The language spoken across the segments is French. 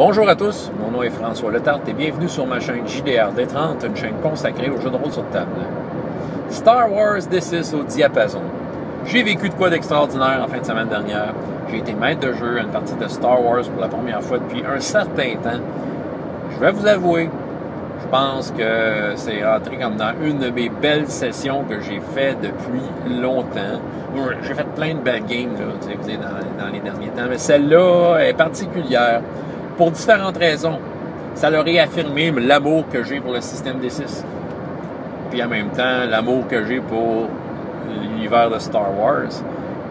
Bonjour à tous, mon nom est François Letarte et bienvenue sur ma chaîne JDR D30, une chaîne consacrée aux jeux de rôle sur table. Star Wars D6 au diapason. J'ai vécu de quoi d'extraordinaire en fin de semaine dernière. J'ai été maître de jeu à une partie de Star Wars pour la première fois depuis un certain temps. Je vais vous avouer, je pense que c'est rentré comme dans une de mes belles sessions que j'ai fait depuis longtemps. J'ai fait plein de belles games là, dans les derniers temps, mais celle-là est particulière pour différentes raisons. Ça a réaffirmé l'amour que j'ai pour le système D6. Puis en même temps, l'amour que j'ai pour l'univers de Star Wars.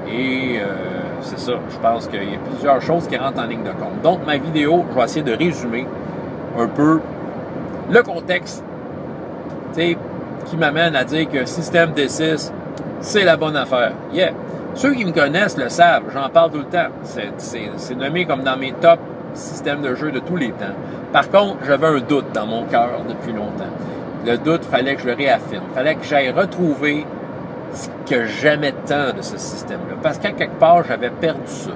Et c'est ça, je pense qu'il y a plusieurs choses qui rentrent en ligne de compte. Donc, ma vidéo, je vais essayer de résumer un peu le contexte qui m'amène à dire que système D6, c'est la bonne affaire. Yeah! Ceux qui me connaissent le savent, j'en parle tout le temps. C'est nommé comme dans mes top systèmes de jeu de tous les temps. Par contre, j'avais un doute dans mon cœur depuis longtemps. Le doute, fallait que je le réaffirme. Fallait que j'aille retrouver ce que j'aimais tant de ce système-là. Parce qu'à quelque part, j'avais perdu ça.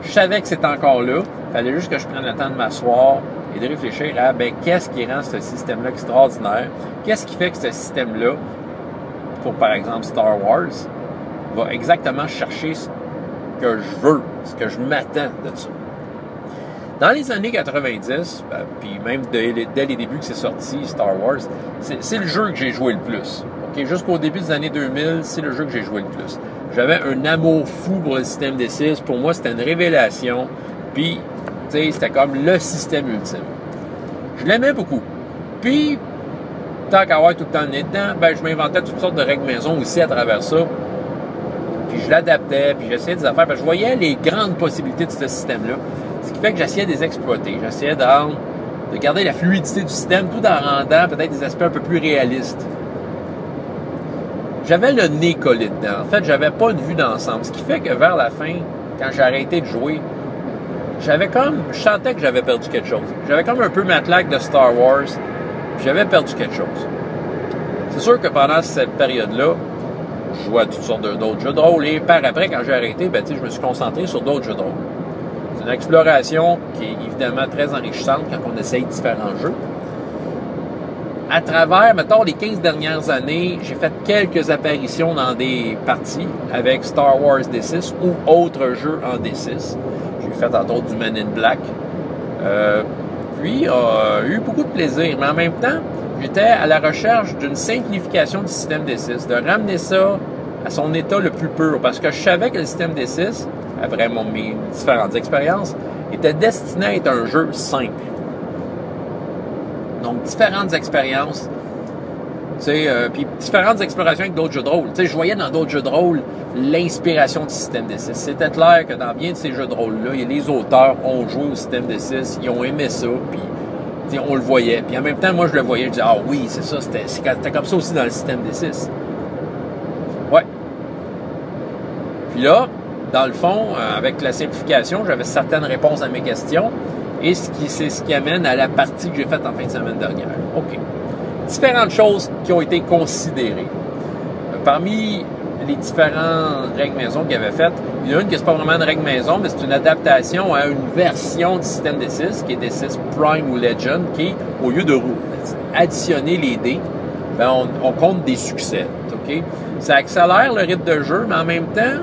Je savais que c'était encore là. Il fallait juste que je prenne le temps de m'asseoir et de réfléchir à qu'est-ce qui rend ce système-là extraordinaire? Qu'est-ce qui fait que ce système-là, pour par exemple Star Wars, va exactement chercher ce que je veux, ce que je m'attends de ça. Dans les années 90, puis même dès les débuts que c'est sorti, Star Wars, c'est le jeu que j'ai joué le plus. Okay? Jusqu'au début des années 2000, c'est le jeu que j'ai joué le plus. J'avais un amour fou pour le système D6. Pour moi, c'était une révélation. Puis, c'était comme le système ultime. Je l'aimais beaucoup. Puis, tant qu'à avoir tout le temps le nez dedans, je m'inventais toutes sortes de règles maison aussi à travers ça. Puis je l'adaptais, puis j'essayais des affaires. Je voyais les grandes possibilités de ce système-là. Ce qui fait que j'essayais de les exploiter. J'essayais de garder la fluidité du système tout en rendant peut-être des aspects un peu plus réalistes. J'avais le nez collé dedans. En fait, j'avais pas une vue d'ensemble. Ce qui fait que vers la fin, quand j'ai arrêté de jouer, je sentais que j'avais perdu quelque chose. J'avais comme un peu ma claque de Star Wars, puis j'avais perdu quelque chose. C'est sûr que pendant cette période-là, je jouais à toutes sortes d'autres jeux de rôle, et par après, quand j'ai arrêté, je me suis concentré sur d'autres jeux de rôle. C'est une exploration qui est évidemment très enrichissante quand on essaye différents jeux. À travers, mettons, les 15 dernières années, j'ai fait quelques apparitions dans des parties avec Star Wars D6 ou autres jeux en D6. J'ai fait entre autres du Men in Black. Puis, j'ai eu beaucoup de plaisir. Mais en même temps, j'étais à la recherche d'une simplification du système D6, de ramener ça à son état le plus pur. Parce que je savais que le système D6, après mes différentes expériences, était destiné à être un jeu simple. Donc, différentes expériences, puis différentes explorations avec d'autres jeux de rôle. Je voyais dans d'autres jeux de rôle l'inspiration du système D6. C'était clair que dans bien de ces jeux de rôle-là, les auteurs ont joué au système D6, ils ont aimé ça, puis on le voyait. Puis en même temps, moi, je le voyais, je disais, ah oui, c'est ça, c'était comme ça aussi dans le système D6. Ouais. Puis là, dans le fond, avec la simplification, j'avais certaines réponses à mes questions. Et c'est ce qui amène à la partie que j'ai faite en fin de semaine dernière. OK. Différentes choses qui ont été considérées. Parmi les différentes règles maison qu'il avait faites, il y en a une qui n'est pas vraiment une règle maison, mais c'est une adaptation à une version du système D6, qui est D6 Prime ou Legend, qui, au lieu de additionner les dés, on compte des succès. OK? Ça accélère le rythme de jeu, mais en même temps,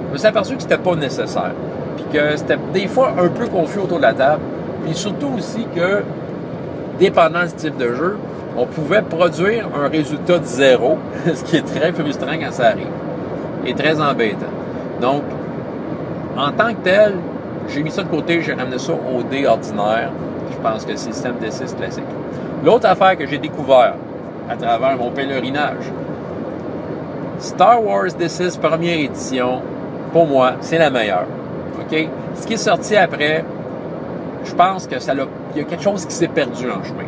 je me suis aperçu que c'était pas nécessaire. Puis que c'était des fois un peu confus autour de la table. Puis surtout aussi que, dépendant du type de jeu, on pouvait produire un résultat de 0, ce qui est très frustrant quand ça arrive, et très embêtant. Donc, en tant que tel, j'ai mis ça de côté, j'ai ramené ça au dé ordinaire. Je pense que c'est le système D6 classique. L'autre affaire que j'ai découvert à travers mon pèlerinage, Star Wars D6 première édition, pour moi, c'est la meilleure. OK? Ce qui est sorti après, je pense que il y a quelque chose qui s'est perdu en chemin.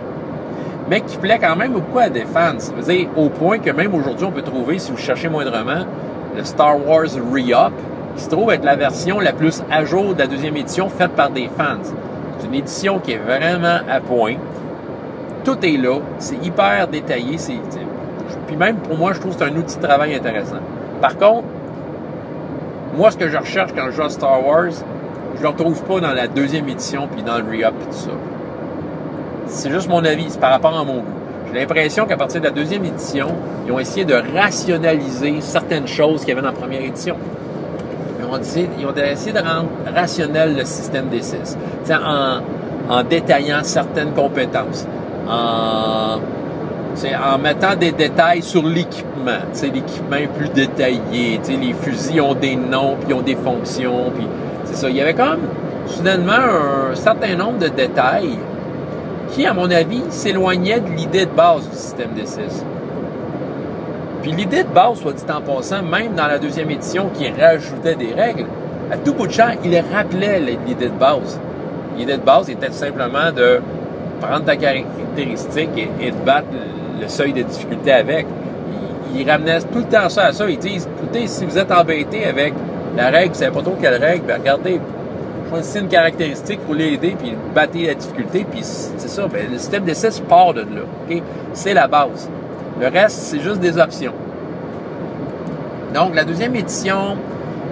Mais qui plaît quand même beaucoup à des fans. Ça veut dire, au point que même aujourd'hui, on peut trouver, si vous cherchez moindrement, le Star Wars Re-Up, qui se trouve être la version la plus à jour de la deuxième édition faite par des fans. C'est une édition qui est vraiment à point. Tout est là. C'est hyper détaillé. Puis même, pour moi, je trouve que c'est un outil de travail intéressant. Par contre, moi, ce que je recherche quand je joue à Star Wars, je le retrouve pas dans la deuxième édition puis dans le re-up et tout ça. C'est juste mon avis, c'est par rapport à mon goût. J'ai l'impression qu'à partir de la deuxième édition, ils ont essayé de rationaliser certaines choses qu'il y avait dans la première édition. Ils ont essayé de rendre rationnel le système des 6. En détaillant certaines compétences, en mettant des détails sur l'équipement. L'équipement est plus détaillé. Les fusils ont des noms, puis ont des fonctions. Puis c'est ça. Il y avait comme, soudainement, un certain nombre de détails qui, à mon avis, s'éloignaient de l'idée de base du système des 6. Puis l'idée de base, soit dit en passant, même dans la deuxième édition qui rajoutait des règles, à tout bout de champ, il rappelait l'idée de base. L'idée de base était tout simplement de prendre ta caractéristique et de battre le seuil de difficulté avec. Ils ramenaient tout le temps ça à ça. Ils disent, écoutez, si vous êtes embêté avec la règle, vous ne savez pas trop quelle règle, bien regardez, choisissez une caractéristique pour l'aider, puis battez la difficulté, puis c'est ça. Bien, le système des 6 part de là. Okay? C'est la base. Le reste, c'est juste des options. Donc, la deuxième édition,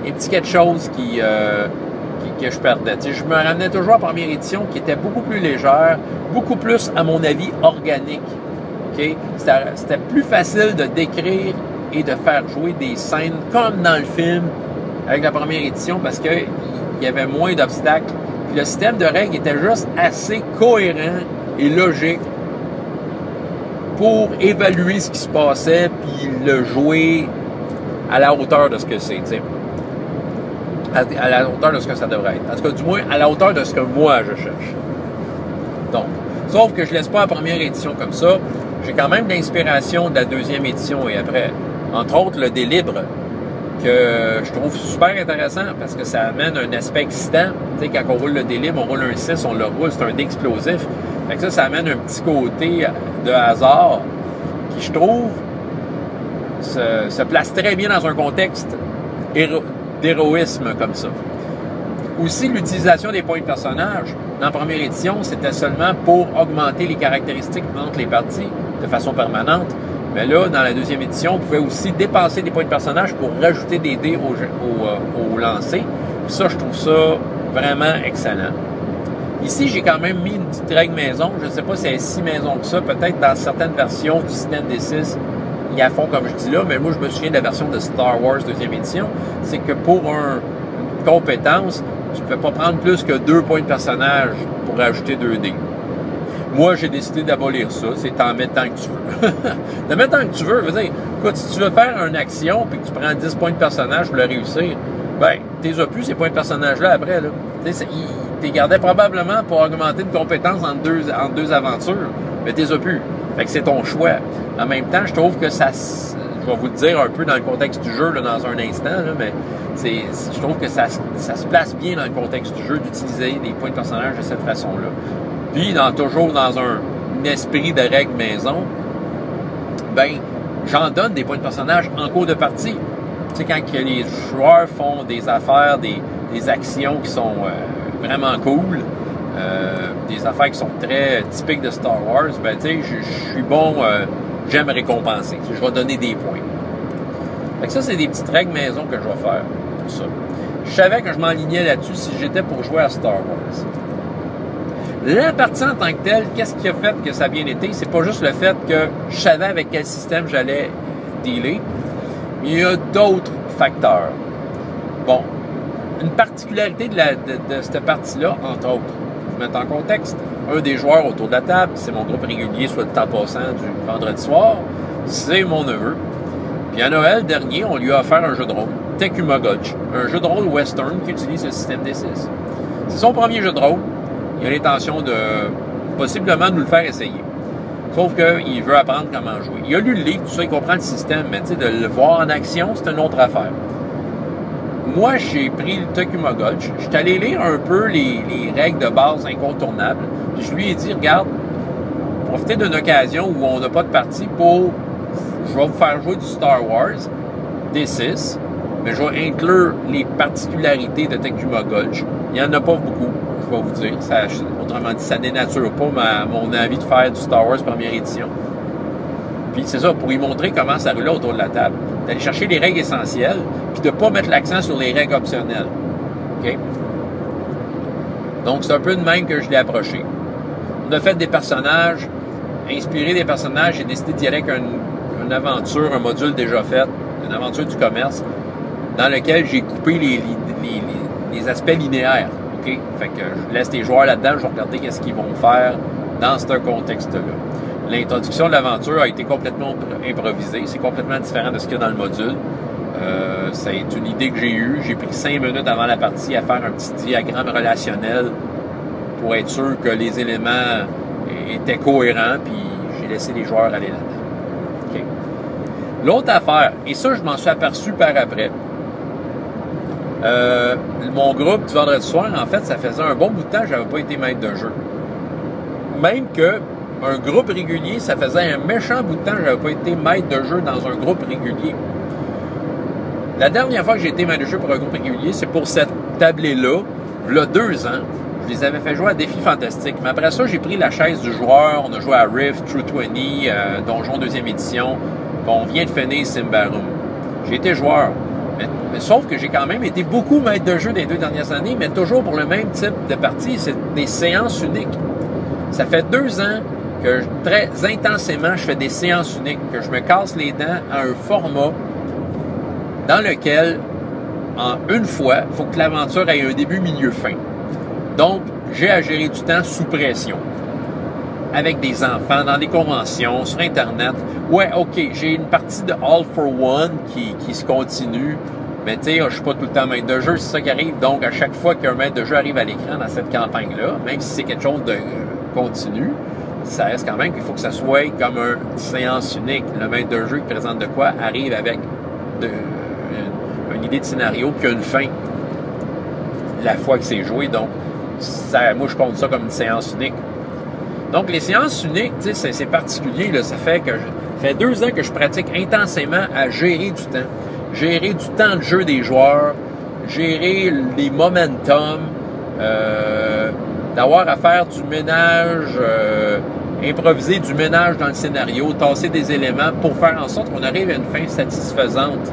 un petit quelque chose que je perdais. Je me ramenais toujours à la première édition qui était beaucoup plus légère, beaucoup plus, à mon avis, organique. Okay? C'était plus facile de décrire et de faire jouer des scènes comme dans le film avec la première édition parce qu'il y avait moins d'obstacles. Puis le système de règles était juste assez cohérent et logique pour évaluer ce qui se passait puis le jouer à la hauteur de ce que c'est, t'sais. À la hauteur de ce que ça devrait être. En tout cas, du moins, à la hauteur de ce que moi, je cherche. Donc, sauf que je laisse pas la première édition comme ça. J'ai quand même l'inspiration de la deuxième édition et après. Entre autres, le dé libre, que je trouve super intéressant parce que ça amène un aspect excitant. Tu sais, quand on roule le dé libre, on roule un 6, on le roule, c'est un dé explosif. Fait que ça amène un petit côté de hasard qui, je trouve, se place très bien dans un contexte d'héroïsme comme ça. Aussi, l'utilisation des points de personnage, dans la première édition, c'était seulement pour augmenter les caractéristiques entre les parties de façon permanente. Mais là, dans la deuxième édition, on pouvait aussi dépenser des points de personnage pour rajouter des dés au lancer. Puis ça, je trouve ça vraiment excellent. Ici, j'ai quand même mis une petite règle maison. Je ne sais pas si c'est si maison que ça. Peut-être dans certaines versions du système des 6, ils la font comme je dis là. Mais moi, je me souviens de la version de Star Wars deuxième édition. C'est que pour une compétence, tu ne peux pas prendre plus que 2 points de personnage pour rajouter 2 dés. Moi, j'ai décidé d'abolir ça. C'est t'en mettre tant que tu veux. De mettre tant que tu veux, veut dire, écoute, si tu veux faire une action puis que tu prends 10 points de personnage pour le réussir, ben, t'es as plus ces points de personnage-là après, là. Tu sais, t'es gardé probablement pour augmenter une compétence en deux aventures, mais t'es as plus. Fait que c'est ton choix. En même temps, je trouve que ça, je vais vous le dire un peu dans le contexte du jeu, là, dans un instant, là, mais je trouve que ça se place bien dans le contexte du jeu d'utiliser des points de personnage de cette façon-là. Puis, toujours dans un esprit de règle maison, ben, j'en donne des points de personnage en cours de partie. Tu sais, quand les joueurs font des affaires, des actions qui sont vraiment cool, des affaires qui sont très typiques de Star Wars, ben, tu sais, je suis bon, j'aime récompenser. Je vais donner des points. Fait que ça, c'est des petites règles maison que je vais faire pour ça. Je savais que je m'enlignais là-dessus si j'étais pour jouer à Star Wars. La partie en tant que telle, qu'est-ce qui a fait que ça a bien été? C'est pas juste le fait que je savais avec quel système j'allais dealer, mais il y a d'autres facteurs. Bon, une particularité de cette partie-là, entre autres, pour mettre en contexte, un des joueurs autour de la table, c'est mon groupe régulier, soit le temps passant du vendredi soir, c'est mon neveu. Puis à Noël dernier, on lui a offert un jeu de rôle, Tecuma Gulch, un jeu de rôle western qui utilise le système D6. C'est son premier jeu de rôle. Il a l'intention de possiblement nous le faire essayer. Sauf qu'il veut apprendre comment jouer. Il a lu le livre, tout ça, il comprend le système, mais tu sais, de le voir en action, c'est une autre affaire. Moi, j'ai pris le Tecuma Gulch. Je suis allé lire un peu les règles de base incontournables. Puis je lui ai dit, regarde, profitez d'une occasion où on n'a pas de partie pour... Je vais vous faire jouer du Star Wars, D6, mais je vais inclure les particularités de Tecuma Gulch. Il n'y en a pas beaucoup. Je vais vous dire. Autrement dit, ça dénature pas mon avis de faire du Star Wars première édition. Puis c'est ça, pour y montrer comment ça roule autour de la table. D'aller chercher les règles essentielles, puis de ne pas mettre l'accent sur les règles optionnelles. OK? Donc, c'est un peu de même que je l'ai approché. On a fait des personnages, inspiré des personnages, j'ai décidé d'y aller avec une aventure, un module déjà fait, une aventure du commerce, dans lequel j'ai coupé les aspects linéaires. OK? Fait que je laisse les joueurs là-dedans, je vais regarder qu'est-ce qu'ils vont faire dans ce contexte-là. L'introduction de l'aventure a été complètement improvisée. C'est complètement différent de ce qu'il y a dans le module. C'est une idée que j'ai eue. J'ai pris 5 minutes avant la partie à faire un petit diagramme relationnel pour être sûr que les éléments étaient cohérents, puis j'ai laissé les joueurs aller là-dedans. Okay. L'autre affaire, et ça, je m'en suis aperçu par après. Mon groupe du vendredi soir, en fait, ça faisait un bon bout de temps que je n'avais pas été maître de jeu. Même que un groupe régulier, ça faisait un méchant bout de temps que je n'avais pas été maître de jeu dans un groupe régulier. La dernière fois que j'ai été maître de jeu pour un groupe régulier, c'est pour cette tablée-là, il y a 2 ans. Je les avais fait jouer à Défi Fantastique. Mais après ça, j'ai pris la chaise du joueur. On a joué à Rift, True 20, Donjon 2e édition. Puis on vient de finir Symbaroum. J'ai été joueur. Mais sauf que j'ai quand même été beaucoup maître de jeu des 2 dernières années, mais toujours pour le même type de partie. C'est des séances uniques. Ça fait 2 ans que très intensément, je fais des séances uniques, que je me casse les dents à un format dans lequel, en une fois, il faut que l'aventure ait un début, milieu, fin. Donc, j'ai à gérer du temps sous pression. Avec des enfants, dans des conventions, sur Internet. Ouais, OK, j'ai une partie de All for One qui se continue. Mais tu sais, je suis pas tout le temps maître de jeu, c'est ça qui arrive. Donc, à chaque fois qu'un maître de jeu arrive à l'écran dans cette campagne-là, même si c'est quelque chose de continu, ça reste quand même qu'il faut que ça soit comme une séance unique. Le maître de jeu qui présente de quoi arrive avec une idée de scénario qui a une fin la fois que c'est joué. Donc, ça, moi, je compte ça comme une séance unique. Donc, les séances uniques, tu sais, c'est particulier. Là, ça fait 2 ans que je pratique intensément à gérer du temps. Gérer du temps de jeu des joueurs, gérer les momentum, d'avoir à faire du ménage, improviser du ménage dans le scénario, tasser des éléments pour faire en sorte qu'on arrive à une fin satisfaisante.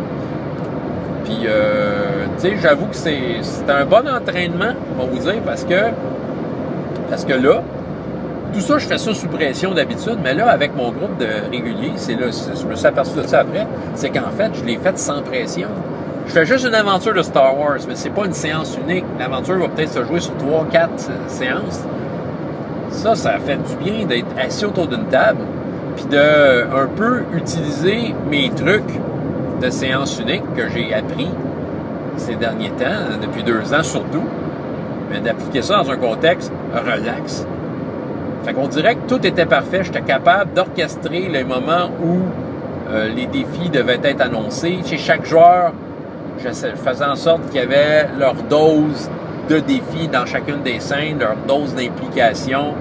Puis, tu sais, j'avoue que c'est un bon entraînement, on va vous dire, parce que là, tout ça, je fais ça sous pression d'habitude, mais là, avec mon groupe de réguliers, c'est là, je me suis aperçu de ça après, c'est qu'en fait, je l'ai fait sans pression. Je fais juste une aventure de Star Wars, mais c'est pas une séance unique. L'aventure va peut-être se jouer sur 3-4 séances. Ça fait du bien d'être assis autour d'une table, puis de un peu utiliser mes trucs de séance unique que j'ai appris ces derniers temps, depuis 2 ans surtout, mais d'appliquer ça dans un contexte relax. Fait qu'on dirait que tout était parfait. J'étais capable d'orchestrer les moments où les défis devaient être annoncés. Chez chaque joueur, je faisais en sorte qu'il y avait leur dose de défis dans chacune des scènes, leur dose d'implication.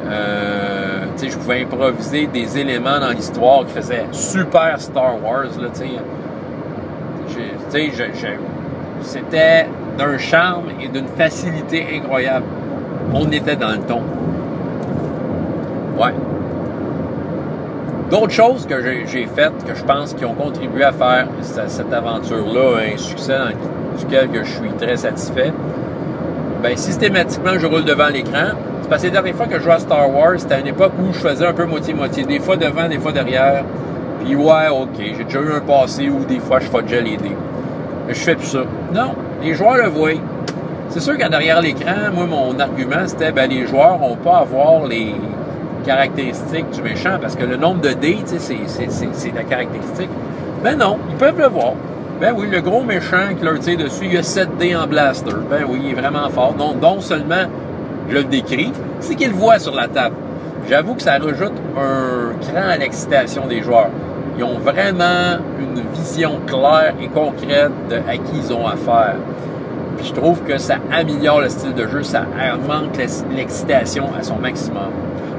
Je pouvais improviser des éléments dans l'histoire qui faisaient super Star Wars. Là, c'était d'un charme et d'une facilité incroyable. On était dans le ton. Ouais. D'autres choses que j'ai faites, que je pense qui ont contribué à faire cette aventure-là un succès duquel que je suis très satisfait, bien, systématiquement, je roule devant l'écran. C'est parce que les dernières fois que je jouais à Star Wars, c'était à une époque où je faisais un peu moitié-moitié. Des fois devant, des fois derrière. Puis ouais, OK, j'ai déjà eu un passé où des fois je fudgeais les dés. Mais je fais plus ça. Non, les joueurs le voient. C'est sûr qu'en derrière l'écran, moi, mon argument, c'était, ben, les joueurs n'ont pas à avoir les caractéristiques du méchant, parce que le nombre de dés, tu sais, c'est la caractéristique. Ben non, ils peuvent le voir. Ben oui, le gros méchant qui leur tire dessus, il a 7 dés en blaster. Ben oui, il est vraiment fort. Donc seulement, je le décris, c'est qu'il le voit sur la table. J'avoue que ça rajoute un cran à l'excitation des joueurs. Ils ont vraiment une vision claire et concrète de à qui ils ont affaire. Puis je trouve que ça améliore le style de jeu, ça augmente l'excitation à son maximum.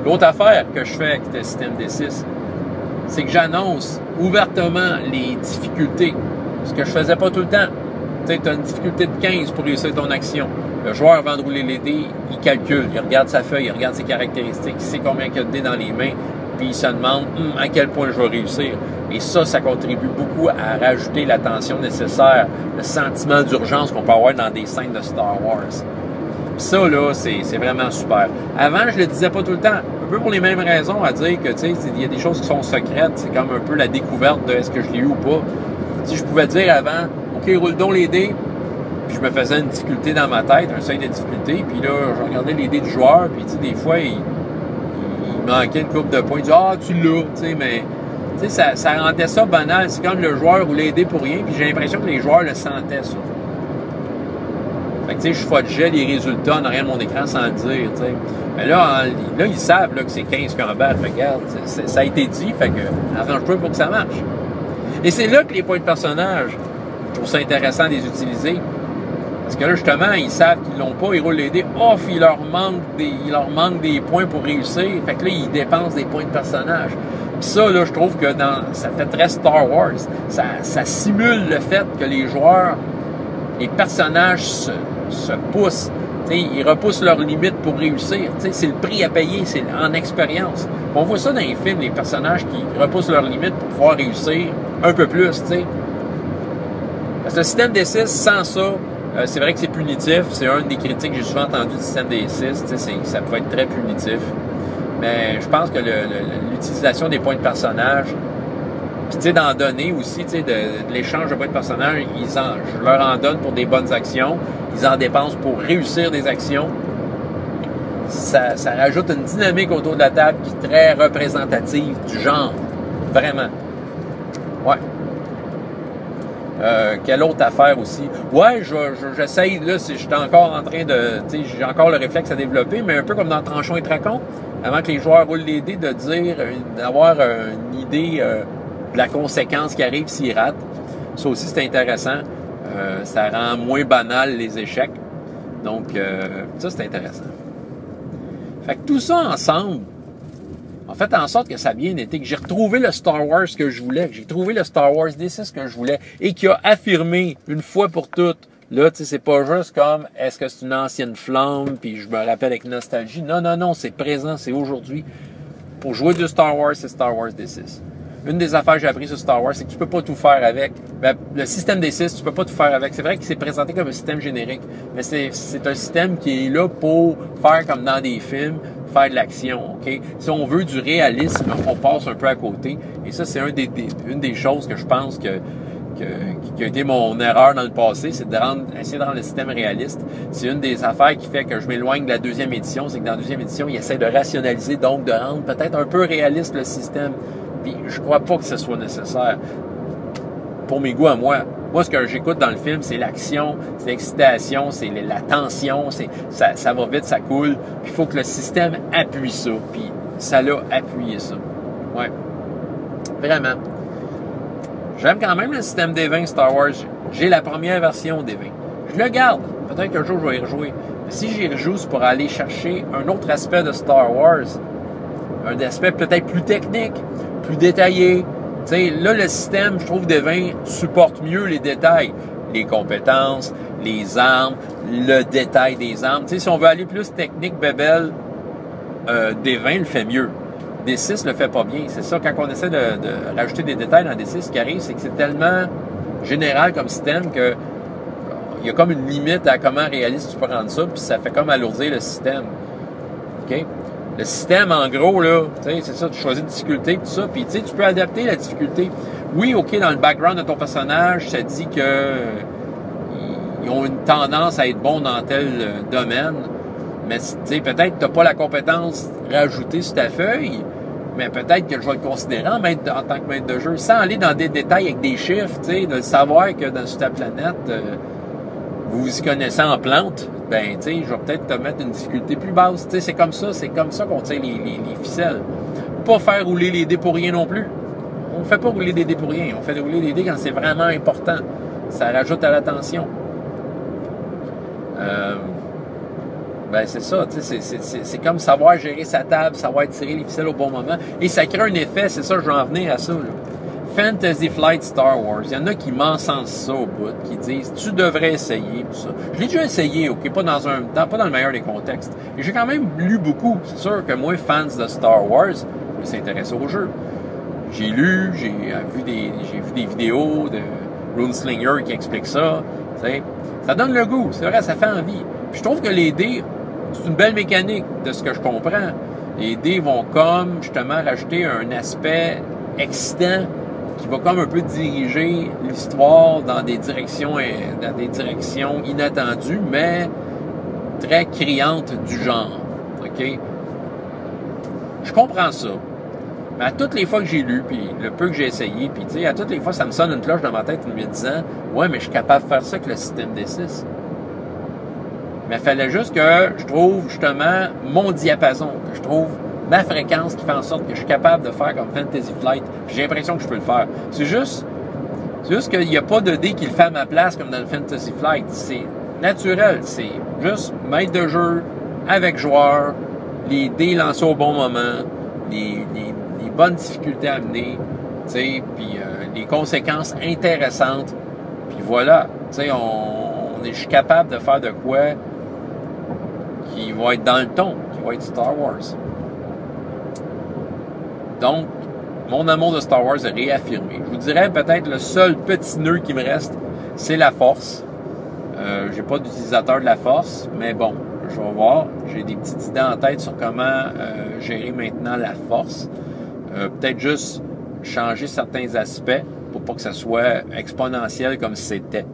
L'autre affaire que je fais avec le système D6, c'est que j'annonce ouvertement les difficultés. Ce que je faisais pas tout le temps. Tu sais, tu as une difficulté de 15 pour réussir ton action. Le joueur, avant de rouler les dés, il calcule, il regarde sa feuille, il regarde ses caractéristiques, il sait combien il y a de dés dans les mains, puis il se demande à quel point je vais réussir. Et ça contribue beaucoup à rajouter la tension nécessaire, le sentiment d'urgence qu'on peut avoir dans des scènes de Star Wars. ça, là, c'est vraiment super. Avant, je le disais pas tout le temps. Un peu pour les mêmes raisons, à dire que, tu sais, il y a des choses qui sont secrètes. C'est comme un peu la découverte de est-ce que je l'ai eu ou pas. Si je pouvais dire avant, OK, roule donc les dés, puis je me faisais une difficulté dans ma tête, un seuil de difficulté, puis là, je regardais les dés du joueur, puis, tu sais, des fois, il manquait une coupe de points. Il dit, ah, tu l'as, tu sais, mais, tu sais, ça rendait ça banal. C'est comme le joueur roulait les dés pour rien, puis j'ai l'impression que les joueurs le sentaient, ça. Fait que, tu sais, je fudgeais les résultats en arrière de mon écran sans le dire, tu sais. Mais là, ils savent là, que c'est 15 combats. Fait que, regarde, ça a été dit, fait que, arrange-toi pour que ça marche. Et c'est là que les points de personnage, je trouve ça intéressant de les utiliser. Parce que là, justement, ils savent qu'ils l'ont pas, ils roulent les dés. Off, il leur manque des points pour réussir. Fait que là, ils dépensent des points de personnage. Puis ça, là, je trouve que ça fait très Star Wars. Ça simule le fait que les joueurs, les personnages se poussent. T'sais, ils repoussent leurs limites pour réussir. T'sais, c'est le prix à payer, c'est en expérience. On voit ça dans les films, les personnages qui repoussent leurs limites pour pouvoir réussir un peu plus. T'sais. Parce que le système D6, sans ça, c'est vrai que c'est punitif. C'est une des critiques que j'ai souvent entendues du système D6. Ça peut être très punitif. Mais je pense que l'utilisation des points de personnage, puis tu sais, d'en donner aussi, tu sais, de l'échange de points de personnage, je leur en donne pour des bonnes actions. Ils en dépensent pour réussir des actions. Ça rajoute une dynamique autour de la table qui est très représentative du genre. Vraiment. Ouais. Quelle autre affaire aussi? Ouais, j'essaye, là, j'étais encore en train de, tu sais, j'ai encore le réflexe à développer, mais un peu comme dans Tranchon et Tracon, avant que les joueurs roulent les dés, d'avoir une idée de la conséquence qui arrive s'ils ratent. Ça aussi, c'est intéressant. Ça rend moins banal les échecs. Donc, ça, c'est intéressant. Fait que tout ça ensemble, en fait, en sorte que ça a bien été, que j'ai retrouvé le Star Wars que je voulais, que j'ai trouvé le Star Wars D6 que je voulais, et qui a affirmé, une fois pour toutes, là, tu sais, c'est pas juste comme, est-ce que c'est une ancienne flamme, puis je me rappelle avec nostalgie. Non, c'est présent, c'est aujourd'hui. Pour jouer du Star Wars, c'est Star Wars D6. Une des affaires que j'ai appris sur Star Wars, c'est que tu peux pas tout faire avec. Ben, le système D6, tu peux pas tout faire avec. C'est vrai qu'il s'est présenté comme un système générique, mais c'est un système qui est là pour faire comme dans des films, faire de l'action, OK? Si on veut du réalisme, on passe un peu à côté. Et ça, c'est une des choses que je pense qui a été mon erreur dans le passé, c'est essayer de rendre le système réaliste. C'est une des affaires qui fait que je m'éloigne de la deuxième édition, c'est que dans la deuxième édition, ils essaient de rationaliser, donc de rendre peut-être un peu réaliste le système. Puis je crois pas que ce soit nécessaire. Pour mes goûts à moi. Moi, ce que j'écoute dans le film, c'est l'action, c'est l'excitation, c'est la tension, ça va vite, ça coule. Puis il faut que le système appuie ça. Puis ça l'a appuyé ça. Ouais. Vraiment. J'aime quand même le système des 20 Star Wars. J'ai la première version des 20. Je le garde. Peut-être qu'un jour, je vais y rejouer. Mais si j'y rejoue, c'est pour aller chercher un autre aspect de Star Wars. Un aspect peut-être plus technique, plus détaillé. T'sais, là, le système, je trouve, des 20 supporte mieux les détails. Les compétences, les armes, le détail des armes. T'sais, si on veut aller plus technique, bébelle, des 20 le fait mieux. D6 le fait pas bien. C'est ça, quand on essaie de rajouter des détails dans D6, ce qui arrive, c'est que c'est tellement général comme système que il y a comme une limite à comment réaliste tu peux rendre ça, puis ça fait comme alourdir le système. OK? Le système, en gros, là, tu sais, c'est ça, tu choisis une difficulté, tout ça, puis tu sais, tu peux adapter la difficulté. Oui, OK, dans le background de ton personnage, ça dit que ils ont une tendance à être bons dans tel domaine, mais tu sais, peut-être que tu n'as pas la compétence rajoutée sur ta feuille, mais peut-être que je vais le considérer en tant que maître de jeu, sans aller dans des détails avec des chiffres, tu sais, de savoir que sur ta planète, vous vous y connaissez en plantes, ben, tu sais, je vais peut-être te mettre une difficulté plus basse. Tu sais, c'est comme ça qu'on tire les ficelles. Pas faire rouler les dés pour rien non plus. On ne fait pas rouler des dés pour rien. On fait rouler les dés quand c'est vraiment important. Ça rajoute à l'attention. Ben, c'est ça, tu sais, c'est comme savoir gérer sa table, savoir tirer les ficelles au bon moment. Et ça crée un effet, c'est ça, je vais en venir à ça, là. Fantasy Flight Star Wars. Il y en a qui m'encensent ça au bout, qui disent « Tu devrais essayer » tout ça. Je l'ai déjà essayé, OK, pas dans le meilleur des contextes. Et j'ai quand même lu beaucoup. C'est sûr que moi, fans de Star Wars, je me suis intéressé au jeu. J'ai lu, j'ai vu des vidéos de Runeslinger qui expliquent ça. T'sais. Ça donne le goût, c'est vrai, ça fait envie. Puis je trouve que les dés c'est une belle mécanique de ce que je comprends. Les dés vont comme, justement, rajouter un aspect excitant qui va comme un peu diriger l'histoire dans des directions inattendues, mais très criantes du genre. OK? Je comprends ça. Mais à toutes les fois que j'ai lu, puis le peu que j'ai essayé, puis tu sais, à toutes les fois, ça me sonne une cloche dans ma tête en me disant « Ouais, mais je suis capable de faire ça avec le système D6. » Mais il fallait juste que je trouve, justement, mon diapason, que je trouve ma fréquence qui fait en sorte que je suis capable de faire comme Fantasy Flight. Puis j'ai l'impression que je peux le faire. C'est juste qu'il n'y a pas de dé qui le fait à ma place comme dans le Fantasy Flight. C'est naturel. C'est juste maître de jeu avec joueur, les dés lancés au bon moment, les bonnes difficultés à amener, tu sais, puis les conséquences intéressantes. Puis voilà, tu sais, je suis capable de faire de quoi qui va être dans le ton, qui va être Star Wars. Donc, mon amour de Star Wars est réaffirmé. Je vous dirais peut-être le seul petit nœud qui me reste, c'est la Force. J'ai pas d'utilisateur de la Force, mais bon, je vais voir. J'ai des petites idées en tête sur comment gérer maintenant la Force. Peut-être juste changer certains aspects pour pas que ça soit exponentiel comme c'était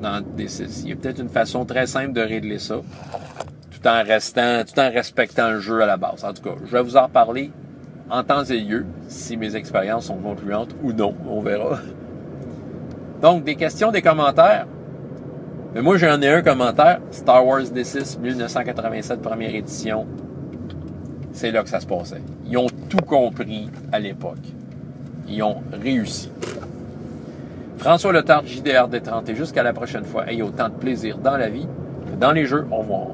dans D6. Il y a peut-être une façon très simple de régler ça, tout en respectant le jeu à la base. En tout cas, je vais vous en reparler en temps et lieu, si mes expériences sont concluantes ou non, on verra. Donc, des questions, des commentaires. Mais moi, j'en ai un commentaire. Star Wars D6, 1987, première édition. C'est là que ça se passait. Ils ont tout compris à l'époque. Ils ont réussi. François Letarte, JDR D30. Et jusqu'à la prochaine fois, ayez autant de plaisir dans la vie que dans les jeux. Au revoir.